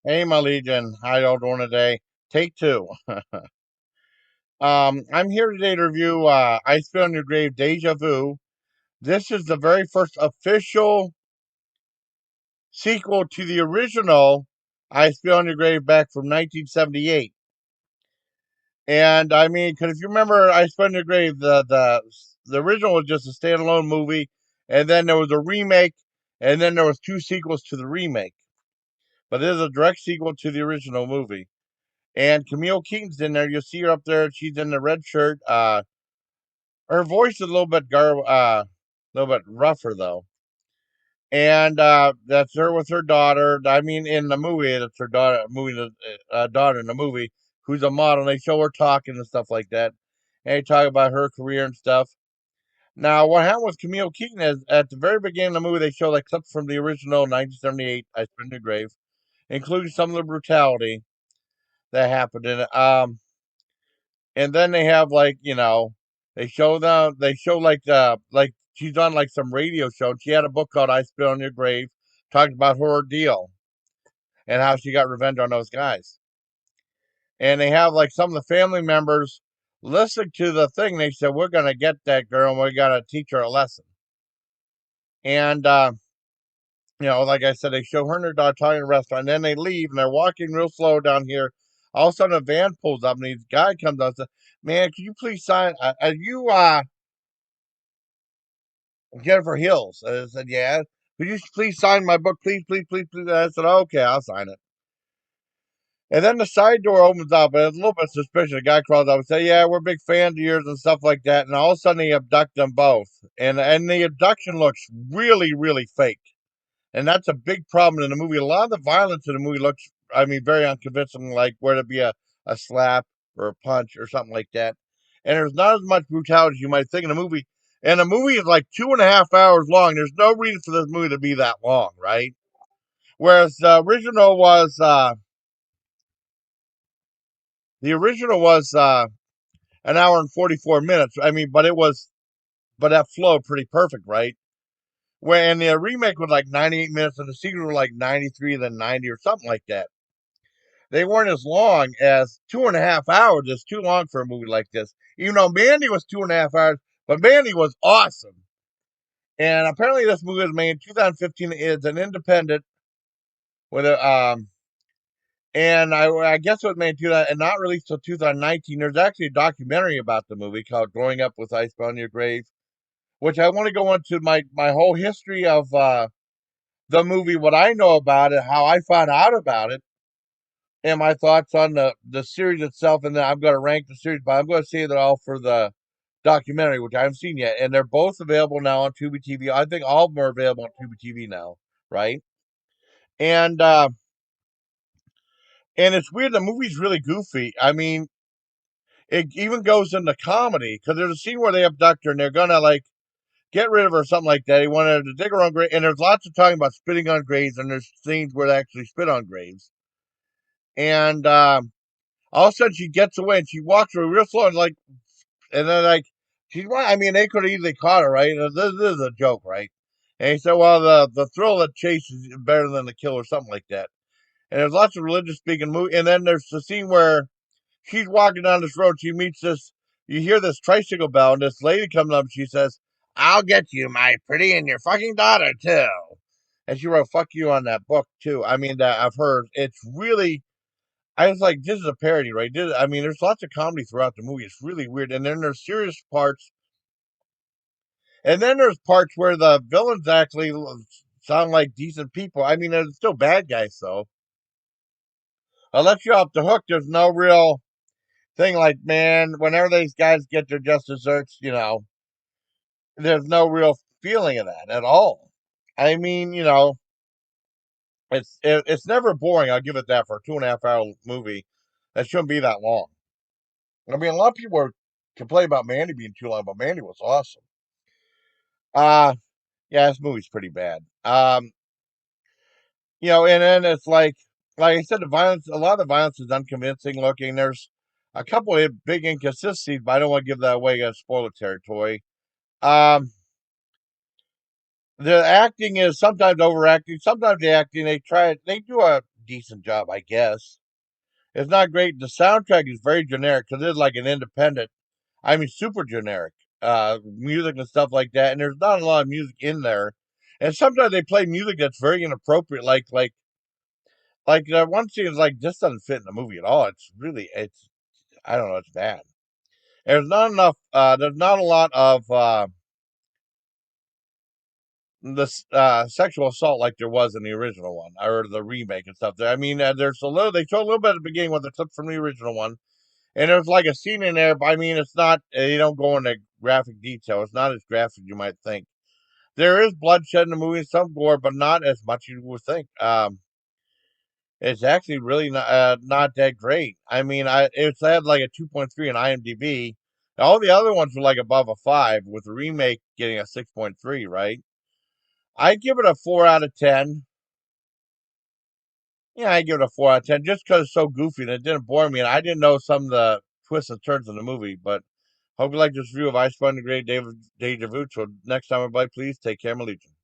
Hey, my Legion. How y'all doing today? Take two. I'm here today to review I Spit on Your Grave Deja Vu. This is the very first official sequel to the original I Spit on Your Grave back from 1978. And I mean, because if you remember I Spit on Your Grave, the original was just a standalone movie, and then there was a remake, and then there was two sequels to the remake. But it is a direct sequel to the original movie. And Camille Keaton's in there. You'll see her up there. She's in the red shirt. Her voice is a little bit rougher though. And that's her with her daughter. I mean, in the movie, that's her daughter in the movie, who's a model. And they show her talking and stuff like that. And they talk about her career and stuff. Now, what happened with Camille Keaton is at the very beginning of the movie, they show like clips from the original 1978 I Spit in Your Grave, including some of the brutality that happened in it. And then they have they show like she's on like some radio show, and she had a book called I Spit on Your Grave, talked about her ordeal and how she got revenge on those guys. And they have like some of the family members listening to the thing. They said, we're gonna get that girl and we're gonna teach her a lesson. And like I said, they show her and her daughter talking in a restaurant, and then they leave and they're walking real slow down here. All of a sudden a van pulls up and this guy comes up and says, man, can you please sign, are you Jennifer Hills. I said, yeah. Could you please sign my book? Please, please, please, please. I said, okay, I'll sign it. And then the side door opens up, and it's a little bit suspicious. A guy crawls up and says, yeah, we're big fans of yours and stuff like that. And all of a sudden, they abduct them both. And the abduction looks really, really fake. And that's a big problem in the movie. A lot of the violence in the movie looks, I mean, very unconvincing, like where to be a slap or a punch or something like that. And there's not as much brutality as you might think in the movie. And the movie is like 2.5 hours long. There's no reason for this movie to be that long, right? Whereas the original was an hour and 44 minutes. I mean, but that flowed pretty perfect, right? When the remake was like 98 minutes and the sequel was like 93, then 90 or something like that. They weren't as long as 2.5 hours. It's too long for a movie like this. Even though Mandy was 2.5 hours, but Mandy was awesome. And apparently, this movie was made in 2015. It's an independent with a and I guess it was made in 2000 and not released until 2019. There's actually a documentary about the movie called "Growing Up with Ice on Your Grave," which I want to go into my whole history of the movie, what I know about it, how I found out about it, and my thoughts on the series itself. And then I'm going to rank the series, but I'm going to save it all for the documentary, which I haven't seen yet. And they're both available now on Tubi TV. I think all of them are available on Tubi TV now, right? And it's weird. The movie's really goofy. I mean, it even goes into comedy because there's a scene where they abduct her and they're gonna like get rid of her or something like that. He wanted her to dig her own grave, and there's lots of talking about spitting on graves, and there's scenes where they actually spit on graves. And all of a sudden she gets away and she walks away real slow and like, and then like she's right. I mean, they could have easily caught her, right? This is a joke, right? And he said, well, the thrill of the chase is better than the kill or something like that. And there's lots of religious speaking movie, and then there's the scene where she's walking down this road. She meets this. You hear this tricycle bell, and this lady comes up. And she says, "I'll get you, my pretty, and your fucking daughter too." And she wrote "fuck you" on that book too. I mean, that I've heard. It's really. I was like, this is a parody, right? I mean, there's lots of comedy throughout the movie. It's really weird, and then there's serious parts, and then there's parts where the villains actually sound like decent people. I mean, they're still bad guys, though. I'll let you off the hook. There's no real thing like, man, whenever these guys get their just desserts, there's no real feeling of that at all. I mean, it's never boring. I'll give it that for a 2.5 hour movie. That shouldn't be that long. I mean, a lot of people complain about Mandy being too long, but Mandy was awesome. Uh yeah, this movie's pretty bad. And then it's like I said, a lot of the violence is unconvincing looking. There's a couple of big inconsistencies, but I don't want to give that away as spoiler territory. Um, the acting is sometimes overacting. Sometimes the acting they do a decent job, I guess. It's not great. The soundtrack is very generic because it's like an independent. I mean, super generic music and stuff like that. And there's not a lot of music in there. And sometimes they play music that's very inappropriate, like one scene is like this doesn't fit in the movie at all. It's really it's I don't know, it's bad. There's not enough. There's not a lot of this sexual assault like there was in the original one or the remake and stuff. There, I mean, there's a little. They show a little bit at the beginning with the clip from the original one, and there's like a scene in there. But I mean, it's not. You don't go into graphic detail. It's not as graphic as you might think. There is bloodshed in the movie, some gore, but not as much as you would think. It's actually really not that great. I mean, it's had like a 2.3 on IMDb. All the other ones were like above a 5, with the remake getting a 6.3, right? I give it a 4 out of 10. Yeah, I give it a 4 out of 10 just because it's so goofy and it didn't bore me. And I didn't know some of the twists and turns in the movie. But hope you like this review of I Spun the Great Deja Vu. So next time, everybody, please take care, my legion.